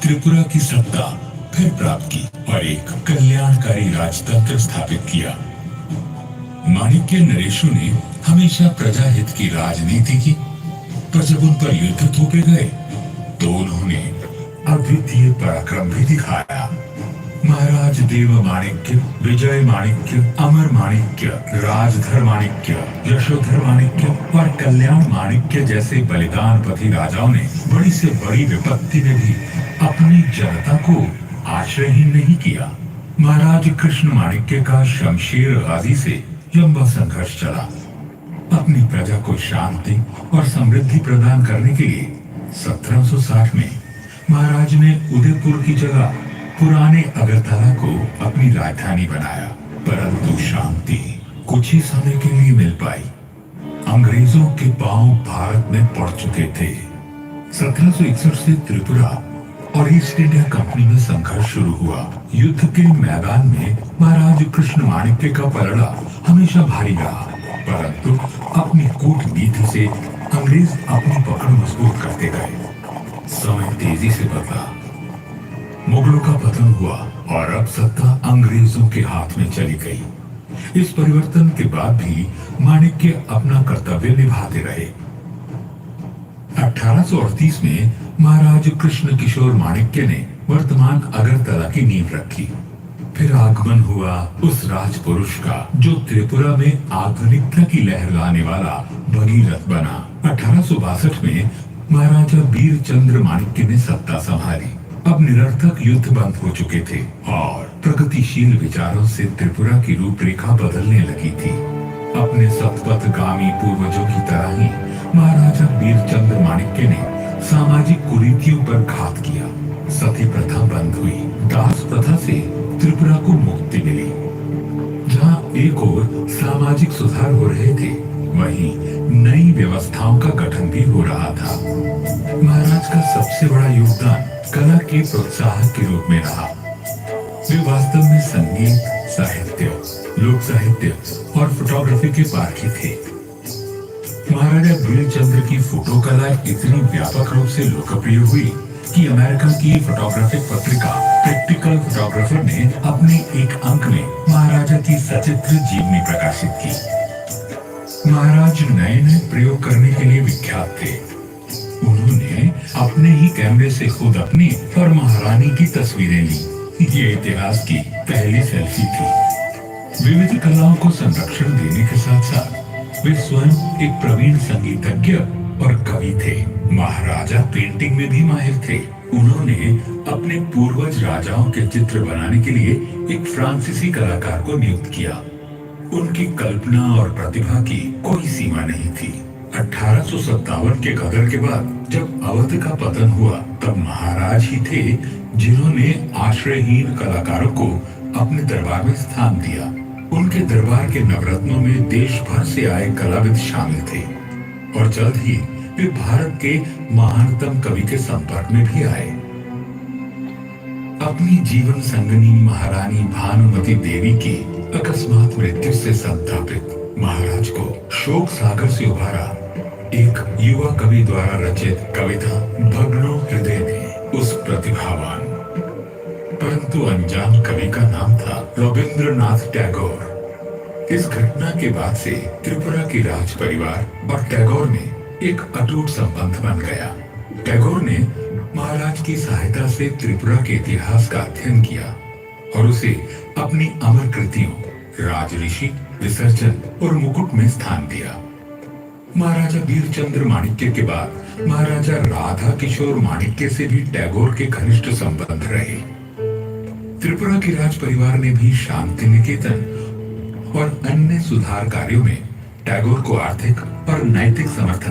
त्रिपुरा की सत्ता फिर प्राप्त की और एक कल्याणकारी राजतंत्र स्थापित किया। माणिक्य नरेशों ने हमेशा प्रजाहित की राजनीति की, पर जब उन पर युद्ध थोपे गए तो उन्होंने अद्वितीय पराक्रम भी दिखाया। महाराज देव माणिक्य, विजय माणिक्य, अमर माणिक्य, राजधर माणिक्य, यशोधर माणिक्य और कल्याण माणिक्य जैसे बलिदानपति राजाओं ने बड़ी से बड़ी विपत्ति में भी अपनी जनता को आश्रयहीन नहीं किया। महाराज कृष्ण माणिक्य का शमशेर गाजी से लंबा संघर्ष चला। अपनी प्रजा को शांति और समृद्धि प्रदान करने के लिए 1760 में महाराज ने उदयपुर की जगह पुराने अगरतला को अपनी राजधानी बनाया, परंतु शांति कुछ ही समय के लिए मिल पाई। अंग्रेजों के पांव भारत में पड़ चुके थे। 1761 से त्रिपुरा और ईस्ट इंडिया कंपनी में संघर्ष शुरू हुआ। युद्ध के मैदान में महाराज कृष्ण माणिक्य का पलड़ा हमेशा भारी रहा, परंतु अपनी कूटनीति से अंग्रेज अपनी पकड़ मजबूत करते गए। समय तेजी से बदला, मुगलों का पतन हुआ और अब सत्ता अंग्रेजों के हाथ में चली गई। इस परिवर्तन के बाद भी माणिक्य अपना कर्तव्य निभाते रहे। 1838 में महाराज कृष्ण किशोर माणिक्य ने वर्तमान अगरतला की नींव रखी। फिर आगमन हुआ उस राजपुरुष का जो त्रिपुरा में आधुनिकता की लहर लाने वाला भगीरथ बना। 1862 में महाराजा वीरचंद्र माणिक्य ने सत्ता संभाली। अब निरर्थक युद्ध बंद हो चुके थे और प्रगतिशील विचारों से त्रिपुरा की रूपरेखा बदलने लगी थी। अपने सतपथगामी पूर्वजों की तरह ही महाराजा वीरचंद्र माणिक्य ने सामाजिक कुरीतियों पर घात किया। सती प्रथा बंद हुई, दास प्रथा से त्रिपुरा को मुक्ति मिली। जहाँ एक ओर सामाजिक सुधार हो रहे थे, वहीं नई व्यवस्थाओं का गठन भी हो रहा था। महाराज का सबसे बड़ा योगदान कला के प्रोत्साहक के रूप में रहा। वे वास्तव में संगीत, साहित्य, लोक साहित्य और फोटोग्राफी के पारखी थे। महाराजा वीरचंद्र की फोटो कला इतनी व्यापक रूप से लोकप्रिय हुई कि अमेरिका की फोटोग्राफिक पत्रिका प्रैक्टिकल फोटोग्राफर ने अपने एक अंक में महाराजा की सचित्र जीवनी प्रकाशित की। महाराज नए नए प्रयोग करने के लिए विख्यात थे। उन्होंने अपने ही कैमरे से खुद अपनी और महारानी की तस्वीरें ली। ये इतिहास की पहली सेल्फी थी। विविध कलाओं को संरक्षण देने के साथ साथ वे स्वयं एक प्रवीण संगीतज्ञ और कवि थे। महाराजा पेंटिंग में भी माहिर थे। उन्होंने अपने पूर्वज राजाओं के चित्र बनाने के लिए एक फ्रांसीसी कलाकार को नियुक्त किया। उनकी कल्पना और प्रतिभा की कोई सीमा नहीं थी। 1857 के गदर के बाद जब अवध का पतन हुआ, तब महाराज ही थे जिन्होंने आश्रयहीन कलाकारों को अपने दरबार में स्थान दिया। उनके दरबार के नवरत्नों में देश भर से आए कलाविद शामिल थे और जल्द ही वे भारत के महानतम कवि के संपर्क में भी आए। अपनी जीवन संगनी महारानी भानुमती देवी की अकस्मात मृत्यु से संतापित महाराज को शोक सागर से उभारा एक युवा कवि द्वारा रचित कविता भग्नो हृदय ने। उस प्रतिभावान परंतु अनजान कवि का नाम था रविंद्रनाथ टैगोर। इस घटना के बाद से त्रिपुरा की राज परिवार और टैगोर में एक अटूट संबंध बन गया। टैगोर ने महाराज की सहायता से त्रिपुरा के इतिहास का अध्ययन किया और उसे अपनी अमर कृतियों राजऋषि, विसर्जन और मुकुट में स्थान दिया। महाराजा वीरचंद्र माणिक्य के बाद महाराजा राधा किशोर माणिक्य से भी टैगोर के घनिष्ठ संबंध रहे। त्रिपुरा की राज परिवार ने भी शांति निकेतन और अन्य सुधार कार्यों में टैगोर को आर्थिक और नैतिक समर्थन